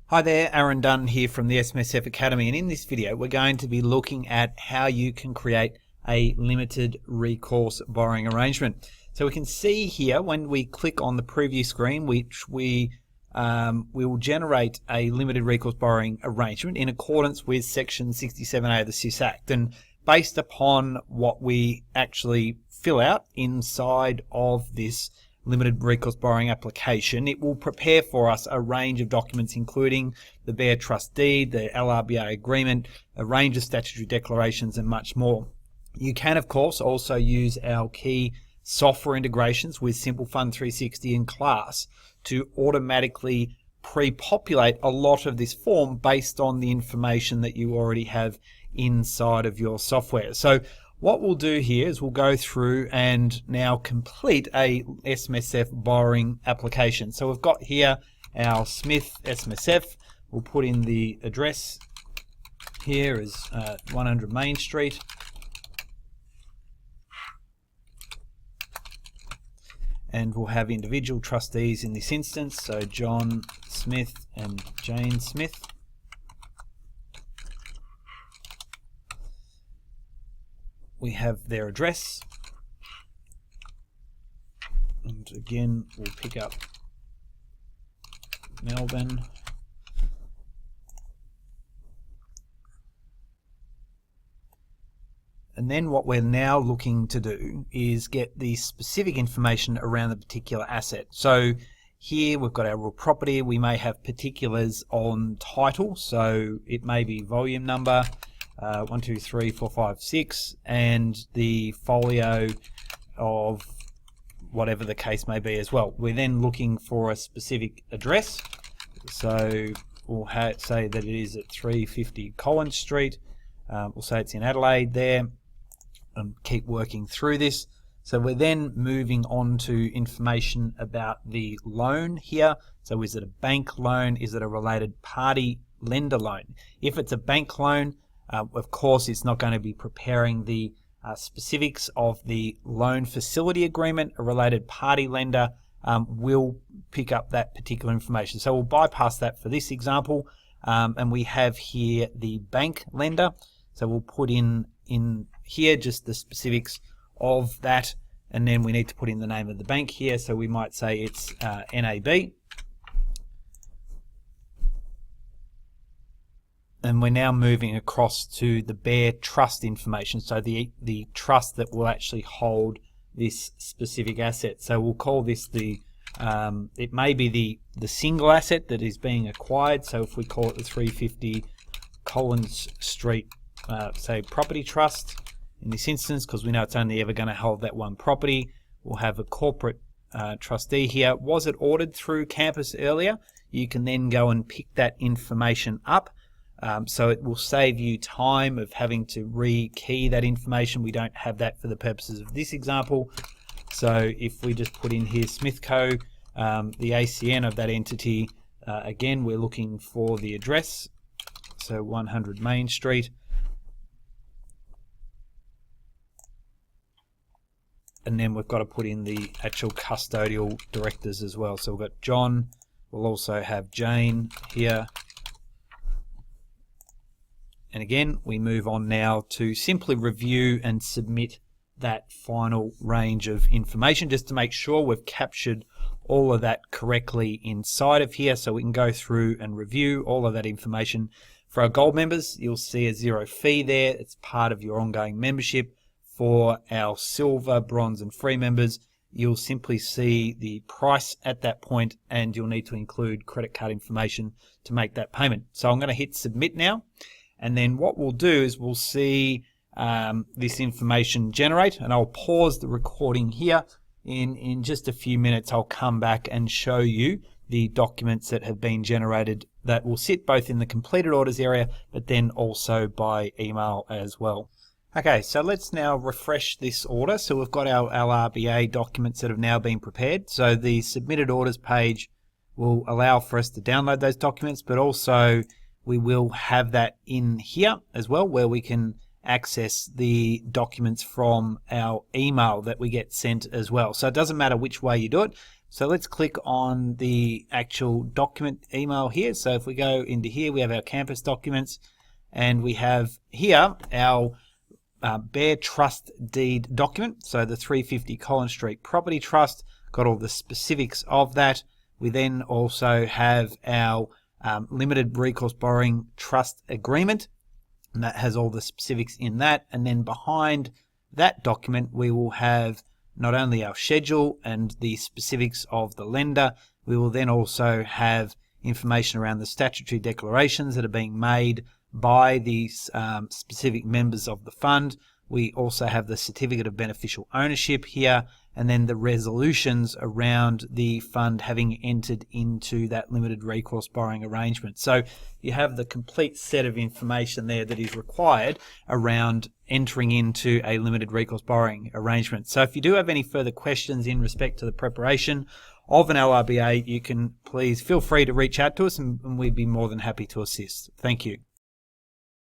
Hi there, Aaron Dunn here from the SMSF Academy, and in this video we're going to be looking at how you can create a limited recourse borrowing arrangement. So we can see here when we click on the preview screen, which we will generate a limited recourse borrowing arrangement in accordance with section 67A of the SIS Act, and based upon what we actually fill out inside of this limited recourse borrowing application, it will prepare for us a range of documents including the bare trust deed, the LRBA agreement, a range of statutory declarations and much more. You can of course also use our key software integrations with Simple Fund 360 and Class to automatically pre-populate a lot of this form based on the information that you already have inside of your software. So what we'll do here is we'll go through and now complete a SMSF borrowing application. So we've got here our Smith SMSF. We'll put in the address here as 100 Main Street. And we'll have individual trustees in this instance, so John Smith and Jane Smith. We have their address, and again we'll pick up Melbourne. And then what we're now looking to do is get the specific information around the particular asset. So here we've got our real property. We may have particulars on title, so it may be volume number, 1, 2, 3, 4, 5, 6, and the folio of whatever the case may be as well. We're then looking for a specific address, so we'll say that it is at 350 Collins Street. We'll say it's in Adelaide there, and keep working through this. So we're then moving on to information about the loan here. So is it a bank loan? Is it a related party lender loan? If it's a bank loan, of course, it's not going to be preparing the specifics of the loan facility agreement. A related party lender will pick up that particular information. So we'll bypass that for this example. And we have here the bank lender. So we'll put in here just the specifics of that. And then we need to put in the name of the bank here. So we might say it's NAB. And we're now moving across to the bare trust information, so the trust that will actually hold this specific asset. So we'll call this the it may be the single asset that is being acquired. So if we call it the 350 Collins Street say property trust in this instance, because we know it's only ever going to hold that one property, we'll have a corporate trustee here. Was it ordered through Campus earlier? You can then go and pick that information up. So it will save you time of having to re-key that information. We don't have that for the purposes of this example. So if we just put in here Smithco, the ACN of that entity, again we're looking for the address, so 100 Main Street. And then we've got to put in the actual custodial directors as well. So we've got John, we'll also have Jane here. And again, we move on now to simply review and submit that final range of information just to make sure we've captured all of that correctly inside of here, so we can go through and review all of that information. For our gold members, you'll see a 0 fee there. It's part of your ongoing membership. For our silver, bronze and free members, you'll simply see the price at that point, and you'll need to include credit card information to make that payment. So I'm going to hit submit now. And then what we'll do is we'll see this information generate, and I'll pause the recording here. In just a few minutes, I'll come back and show you the documents that have been generated that will sit both in the completed orders area, but then also by email as well. Okay, so let's now refresh this order. So we've got our LRBA documents that have now been prepared. So the submitted orders page will allow for us to download those documents, but also we will have that in here as well, where we can access the documents from our email that we get sent as well. So it doesn't matter which way you do it. So let's click on the actual document email here. So if we go into here, we have our campus documents, and we have here our bare trust deed document. So the 350 Collins Street Property Trust, got all the specifics of that. We then also have our limited recourse borrowing trust agreement, and that has all the specifics in that. And then behind that document, we will have not only our schedule and the specifics of the lender, we will then also have information around the statutory declarations that are being made by these specific members of the fund. We also have the certificate of beneficial ownership here, and then the resolutions around the fund having entered into that limited recourse borrowing arrangement. So you have the complete set of information there that is required around entering into a limited recourse borrowing arrangement. So if you do have any further questions in respect to the preparation of an LRBA, you can please feel free to reach out to us, and we'd be more than happy to assist. Thank you.